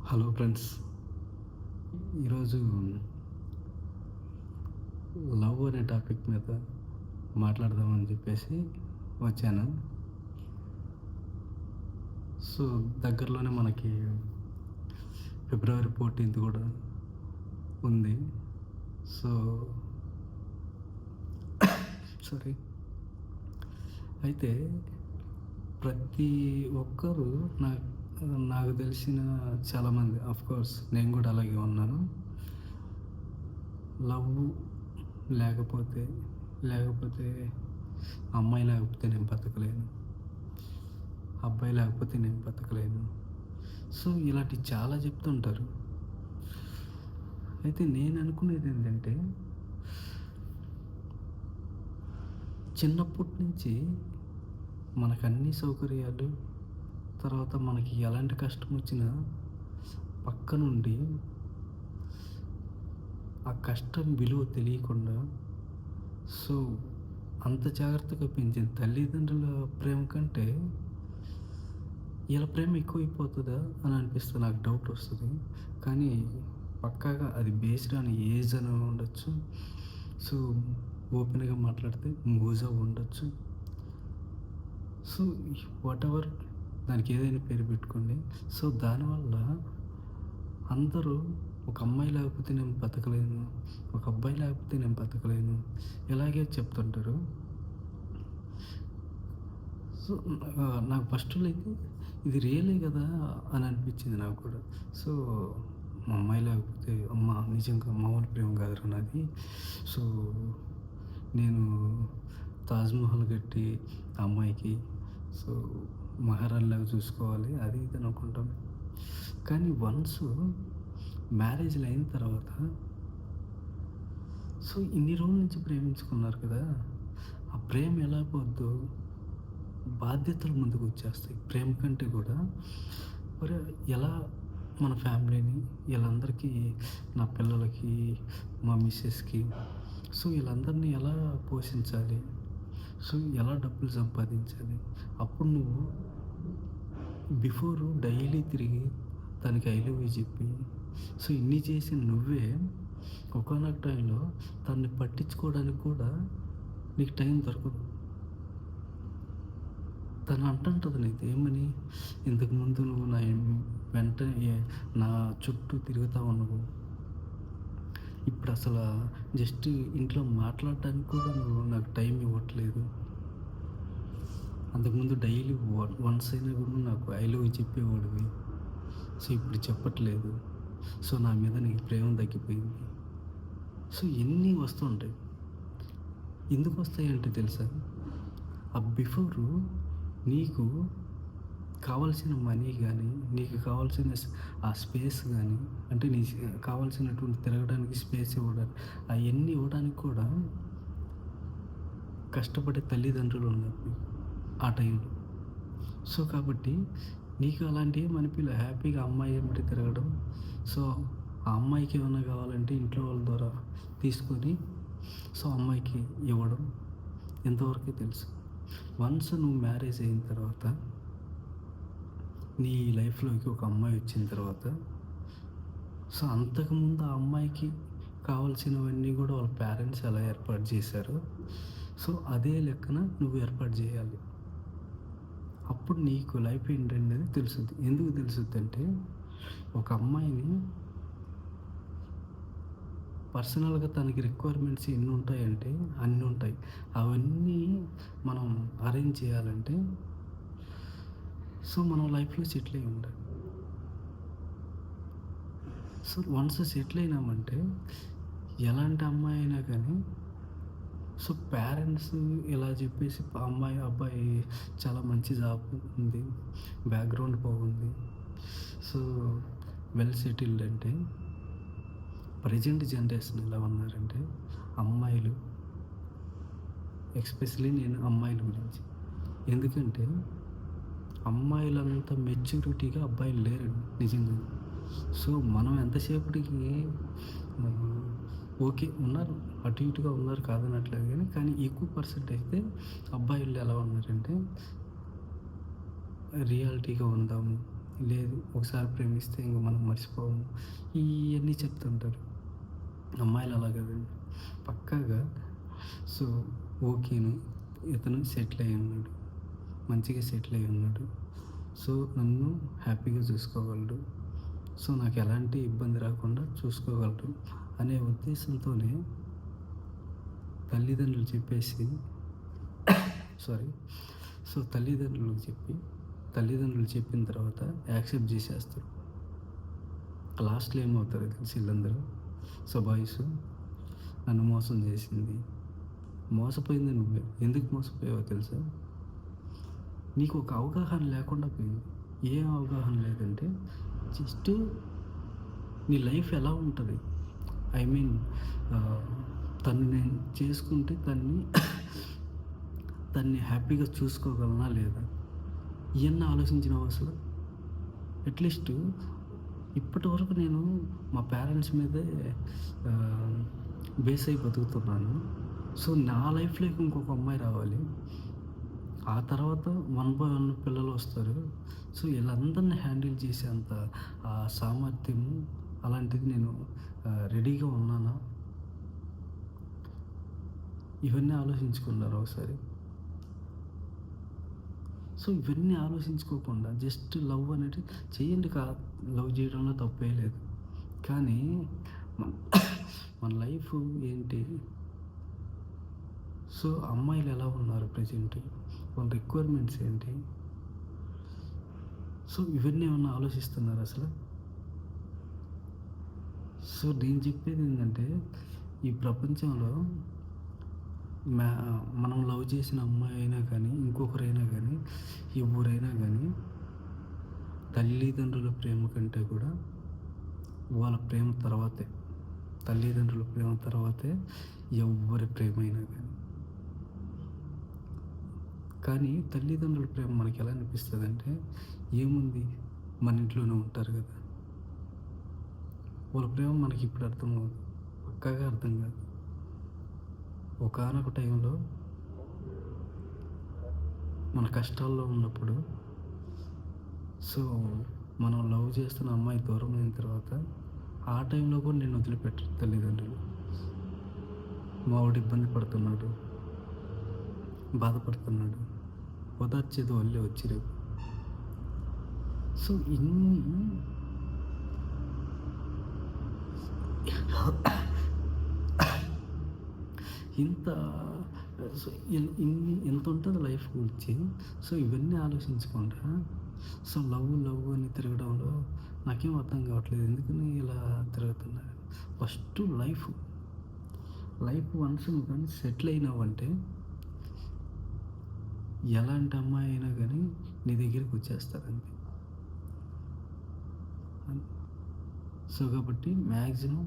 Hello friends. ఈరోజు love అనే topic మీద మాట్లాడదామని చెప్పేసి వచ్చాను. సో దగ్గరలోనే మనకి ఫిబ్రవరి 14th కూడా ఉంది. So sorry. అయితే ప్రతి ఒక్కరు నాకు తెలిసిన చాలామంది, ఆఫ్కోర్స్ నేను కూడా అలాగే ఉన్నాను. లవ్ లేకపోతే లేకపోతే అమ్మాయి లేకపోతే నేను బతకలేను, అబ్బాయి లేకపోతే నేను బతకలేను. సో ఇలాంటివి చాలా చెప్తుంటారు. అయితే నేను అనుకునేది ఏంటంటే, చిన్నప్పటి నుంచి మనకు అన్ని సౌకర్యాలు, తర్వాత మనకి ఎలాంటి కష్టం వచ్చినా పక్క నుండి ఆ కష్టం విలువ తెలియకుండా, సో అంత జాగ్రత్తగా పెంచిన తల్లిదండ్రుల ప్రేమ కంటే వీళ్ళ ప్రేమ ఎక్కువైపోతుందా అని అనిపిస్తుంది, నాకు డౌట్ వస్తుంది. కానీ పక్కాగా అది బేస్డ్ ఆన్ ఏజ్ అని ఉండొచ్చు. సో ఓపెన్గా మాట్లాడితే మోజా ఉండొచ్చు. సో వాటెవర్, దానికి ఏదైనా పేరు పెట్టుకోండి. సో దానివల్ల అందరూ ఒక అమ్మాయి లేకపోతే నేను బతకలేను, ఒక అబ్బాయి లేకపోతే నేను బతకలేను ఇలాగే చెప్తుంటారు. సో నాకు ఫస్ట్లో అయితే ఇది రియలే కదా అని అనిపించింది నాకు కూడా. సో మా అమ్మాయి లేకపోతే అమ్మ నిజంగా మామూలు ప్రేమ కాదురా నాది. సో నేను తాజ్‌మహల్ కట్టి ఆ అమ్మాయికి సో మహారాణిలాగా చూసుకోవాలి, అది ఇది అనుకుంటాం. కానీ వన్స్ మ్యారేజ్‌లు అయిన తర్వాత, సో ఇన్ని రోజుల నుంచి ప్రేమించుకున్నారు కదా, ఆ ప్రేమ ఎలా పోద్దో బాధ్యతలు ముందుకు వచ్చేస్తాయి. ప్రేమ కంటే కూడా మరి ఎలా మన ఫ్యామిలీని, వీళ్ళందరికీ, నా పిల్లలకి, మా మిసెస్కి, సో వీళ్ళందరినీ ఎలా పోషించాలి, సో ఎలా డబ్బులు సంపాదించాలి. అప్పుడు నువ్వు బిఫోరు డైలీ తిరిగి తనకి ఐ లవ్ యూ చెప్పి, సో ఇన్ని చేసి నువ్వే ఒకానొక టైంలో తనని పట్టించుకోవడానికి కూడా నీకు టైం దొరకదు. తను అంటుంటుంది నీతో ఏమని, ఇంతకుముందు నువ్వు నా వెంట నా చుట్టూ తిరుగుతా ఉన్నావు, ఇప్పుడు అసలు జస్ట్ ఇంట్లో మాట్లాడటానికి కూడా నువ్వు నాకు టైం ఇవ్వట్లేదు. అంతకుముందు డైలీ వన్స్ అయినా కూడా నాకు ఐ లవ్ యూ చెప్పేవాడివి, సో ఇప్పుడు చెప్పట్లేదు. సో నా మీద నీకు ప్రేమ తగ్గిపోయింది. సో ఎన్ని వస్తుంటాయి. ఎందుకు వస్తాయంటే తెలుసా, ఆ బిఫోరు నీకు కావాల్సిన మనీ కానీ, నీకు కావాల్సిన ఆ స్పేస్ కానీ, అంటే నీ కావాల్సినటువంటి తిరగడానికి స్పేస్ ఇవ్వడానికి, అవన్నీ ఇవ్వడానికి కూడా కష్టపడే తల్లిదండ్రులు ఉన్నారు ఆ టైంలో. సో కాబట్టి నీకు అలాంటివి అనిపించలే, హ్యాపీగా అమ్మాయి వెంబడి తిరగడం. సో ఆ అమ్మాయికి ఏమైనా కావాలంటే ఇంట్లో వాళ్ళ ద్వారా తీసుకొని సో అమ్మాయికి ఇవ్వడం ఎంతవరకే తెలుసు. వన్స్ నువ్వు మ్యారేజ్ అయిన తర్వాత, నీ లైఫ్లోకి ఒక అమ్మాయి వచ్చిన తర్వాత, సో అంతకుముందు ఆ అమ్మాయికి కావాల్సినవన్నీ కూడా వాళ్ళ పేరెంట్స్ ఎలా ఏర్పాటు చేశారో, సో అదే లెక్కన నువ్వు ఏర్పాటు చేయాలి. అప్పుడు నీకు లైఫ్ ఏంటనేది తెలుస్తుంది. ఎందుకు తెలుస్తుంది అంటే, ఒక అమ్మాయిని పర్సనల్గా తనకి రిక్వైర్మెంట్స్ ఎన్ని ఉంటాయంటే అన్నీ ఉంటాయి. అవన్నీ మనం అరేంజ్ చేయాలంటే సో మనం లైఫ్లో సెటిల్ అయి ఉండాలి. సో వన్స్ సెటిల్ అయినామంటే ఎలాంటి అమ్మాయి అయినా కానీ, సో పేరెంట్స్ ఇలా చెప్పేసి అమ్మాయి అబ్బాయి చాలా మంచి జాబ్ ఉంది, బ్యాక్గ్రౌండ్ బాగుంది, సో వెల్ సెటిల్డ్ అంటే, ప్రజెంట్ జనరేషన్ ఎలా ఉన్నారంటే అమ్మాయిలు, ఎస్పెషలీ నేను అమ్మాయిల గురించి, ఎందుకంటే అమ్మాయిలంత మెచ్యూరిటీగా అబ్బాయిలు లేరండి నిజంగా. సో మనం ఎంతసేపటికి ఓకే ఉన్నారు, అటు ఇటుగా ఉన్నారు కాదనట్లేదు, కానీ ఎక్కువ పర్సెంట్ అయితే అబ్బాయిలు ఎలా ఉన్నారంటే రియాలిటీగా ఉందాము, లేదు ఒకసారి ప్రేమిస్తే ఇంక మనం మర్చిపోము. ఇయన్నీ చెప్తుంటారు. అమ్మాయిలు అలా కాదండి. పక్కాగా సో, ఓకేను. ఇతను సెటిల్ అయ్యి ఉన్నాడు. మంచిగా సెటిల్ అయ్యి ఉన్నాడు. సో, నన్ను హ్యాపీగా చూసుకోగలడు. సో, నాకు ఎలాంటి ఇబ్బంది రాకుండా చూసుకోగలడు అనే ఉద్దేశంతోనే తల్లిదండ్రులు చెప్పేసి సారీ. సో, తల్లిదండ్రులు చెప్పిన తర్వాత యాక్సెప్ట్ చేసేస్తారు. లాస్ట్‌లో ఏమవుతారో తెలుసా ఈళ్ళందరూ? సో, బాయ్స్ నన్ను మోసం చేసింది. మోసపోయింది నువ్వే. ఎందుకు మోసపోయావో తెలుసా? నీకు ఒక అవగాహన లేకుండా పోయింది. ఏం అవగాహన లేదంటే జస్ట్ నీ లైఫ్ ఎలా ఉంటది? ఐ మీన్ ఆహ్, తను నేను చేసుకుంటే తన్ని హ్యాపీగా చూసుకోగలనా లేదా? ఇయన్నీ ఆలోచించినావా అసలు? అట్‌లీస్ట్ ఇప్పటివరకు నేను మా పేరెంట్స్ మీదే ఆహ్, బేస్ అయ్యి బతుకుతున్నాను. సో, నా లైఫ్‌లోకి ఇంకొక అమ్మాయి రావాలి. ఆ తర్వాత వన్ బై వన్ పిల్లలొస్తారు. సో, ఈళ్ళందరిని హ్యాండిల్ చేసేంత సామర్థ్యము అలాంటిది నేను రెడీగా ఉన్నానా? ఇవన్నీ ఆలోచించుకున్నారా ఒకసారి? సో, ఇవన్నీ ఆలోచించుకోకుండా జస్ట్ లవ్ అనేది చేయండి. లవ్ చేయడంలో తప్పే లేదు. కానీ మన మన లైఫ్ ఏంటి? సో, అమ్మాయిలు ఎలా ఉన్నారు ప్రెజెంట్? వాళ్ళ రిక్వైర్మెంట్స్ ఏంటి? సో, ఇవన్నీ ఏమన్నా ఆలోచిస్తున్నారా అసలు? సో, నేను చెప్పేదేంటంటే, ఈ ప్రపంచంలో మ్యా మనం లవ్ చేసిన అమ్మాయి అయినా కానీ, ఇంకొకరైనా కానీ, ఎవరైనా కానీ, తల్లిదండ్రుల ప్రేమ కంటే కూడా వాళ్ళ ప్రేమ తర్వాతే. తల్లిదండ్రుల ప్రేమ తర్వాతే ఎవ్వరి ప్రేమైనా కానీ. కానీ తల్లిదండ్రుల ప్రేమ మనకెలా అనిపిస్తదంటే, ఏముంది మన ఇంట్లోనే ఉంటారు కదా! వాళ్ళ ప్రేమ మనకిప్పుడు అర్థం అవ్వదు. పక్కాగా అర్థం కాదు. ఒకానొక టైంలో మన కష్టాల్లో ఉన్నప్పుడు సో, మనం లవ్ చేస్తున్న అమ్మాయి దూరమైన తర్వాత ఆ టైంలో కూడా నిన్ను వదిలిపెట్టరు తల్లిదండ్రులు. మావోడు ఇబ్బంది పడుతున్నాడు, బాధపడుతున్నాడు. ఓదార్చేది వాళ్ళే వచ్చి రేపు. సో, ఇన్ని ఇంత సో, ఇంతుంటది లైఫ్ గురించి. సో, ఇవన్నీ ఆలోచించకుండా సో, లవ్ అని తిరగడంలో నాకేం అర్థం కావట్లేదు. ఎందుకని ఇలా తిరుగుతున్నా? ఫస్ట్ లైఫ్ వన్స్ నువ్వు కానీ సెటిల్ అయినావంటే ఎలాంటి అమ్మాయి అయినా కానీ నీ దగ్గరికి వచ్చేస్తారంతే. సో, కాబట్టి మ్యాక్సిమం